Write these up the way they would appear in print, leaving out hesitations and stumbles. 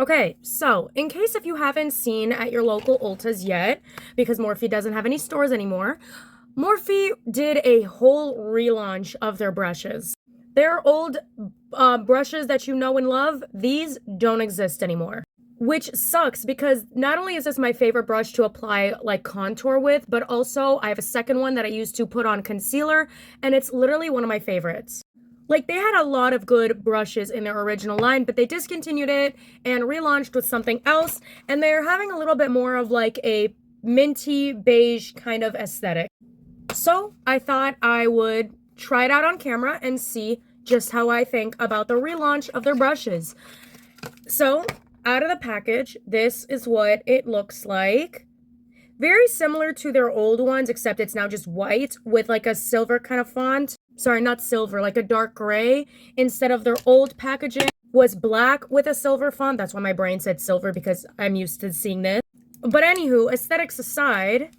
Okay, so in case if you haven't seen at your local Ultas yet, because Morphe doesn't have any stores anymore, Morphe did a whole relaunch of their brushes. Their old brushes that you know and love, these don't exist anymore. Which sucks because not only is this my favorite brush to apply like contour with, but also I have a second one that I use to put on concealer, and it's literally one of my favorites. Like, they had a lot of good brushes in their original line, but they discontinued it and relaunched with something else, and they're having a little bit more of like a minty beige kind of aesthetic. So I thought I would try it out on camera and see just how I think about the relaunch of their brushes. So out of the package, this is what it looks like. Very similar to their old ones, except it's now just white with like a silver kind of font. Sorry, not silver, like a dark gray. Instead of their old packaging was black with a silver font. That's why my brain said silver, because I'm used to seeing this. But anywho, aesthetics aside,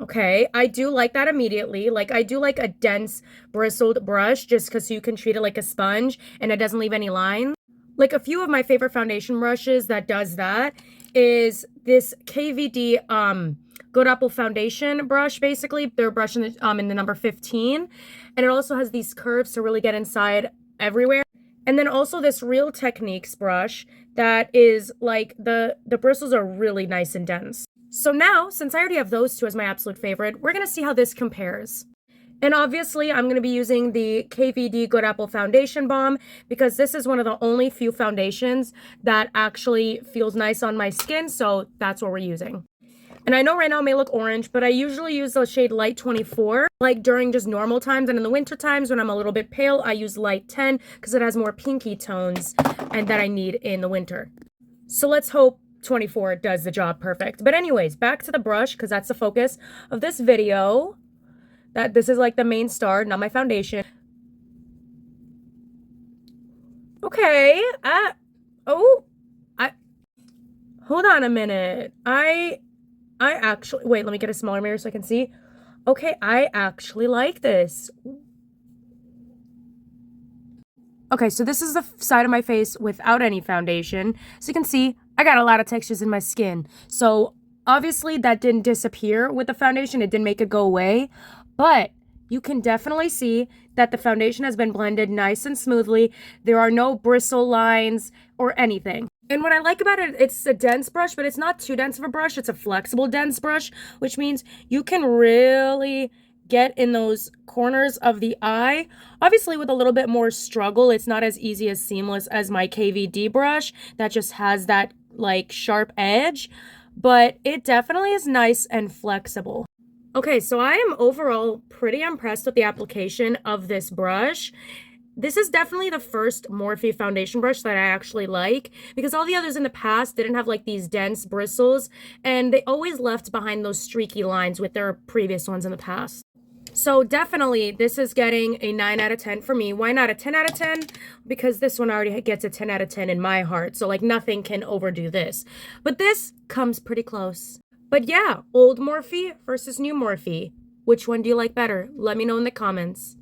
okay, I do like that immediately. Like, I do like a dense bristled brush just because you can treat it like a sponge and it doesn't leave any lines. Like, a few of my favorite foundation brushes that does that is this KVD Good Apple foundation brush, basically. They're brush in the number 15. And it also has these curves to really get inside everywhere. And then also this Real Techniques brush that is like, the bristles are really nice and dense. So now, since I already have those two as my absolute favorite, we're going to see how this compares. And obviously, I'm going to be using the KVD Good Apple Foundation Balm because this is one of the only few foundations that actually feels nice on my skin, so that's what we're using. And I know right now it may look orange, but I usually use the shade Light 24, like during just normal times, and in the winter times when I'm a little bit pale, I use Light 10 because it has more pinky tones and that I need in the winter. So let's hope 24 does the job perfect. But anyways, back to the brush because that's the focus of this video. That this is like the main star, not my foundation. Okay. Hold on a minute. I actually, wait, let me get a smaller mirror so I can see. Okay, I actually like this. Okay, so this is the side of my face without any foundation. So you can see, I got a lot of textures in my skin. So obviously that didn't disappear with the foundation. It didn't make it go away. But you can definitely see that the foundation has been blended nice and smoothly. There are no bristle lines or anything. And what I like about it, it's a dense brush, but it's not too dense of a brush. It's a flexible dense brush, which means you can really get in those corners of the eye. Obviously, with a little bit more struggle, it's not as easy as seamless as my KVD brush that just has that like sharp edge, but it definitely is nice and flexible. Okay, so I am overall pretty impressed with the application of this brush. This is definitely the first Morphe foundation brush that I actually like because all the others in the past didn't have like these dense bristles and they always left behind those streaky lines with their previous ones in the past. So definitely this is getting a 9 out of 10 for me. Why not a 10 out of 10? Because this one already gets a 10 out of 10 in my heart. So like nothing can overdo this. But this comes pretty close. But yeah, old Morphe versus new Morphe. Which one do you like better? Let me know in the comments.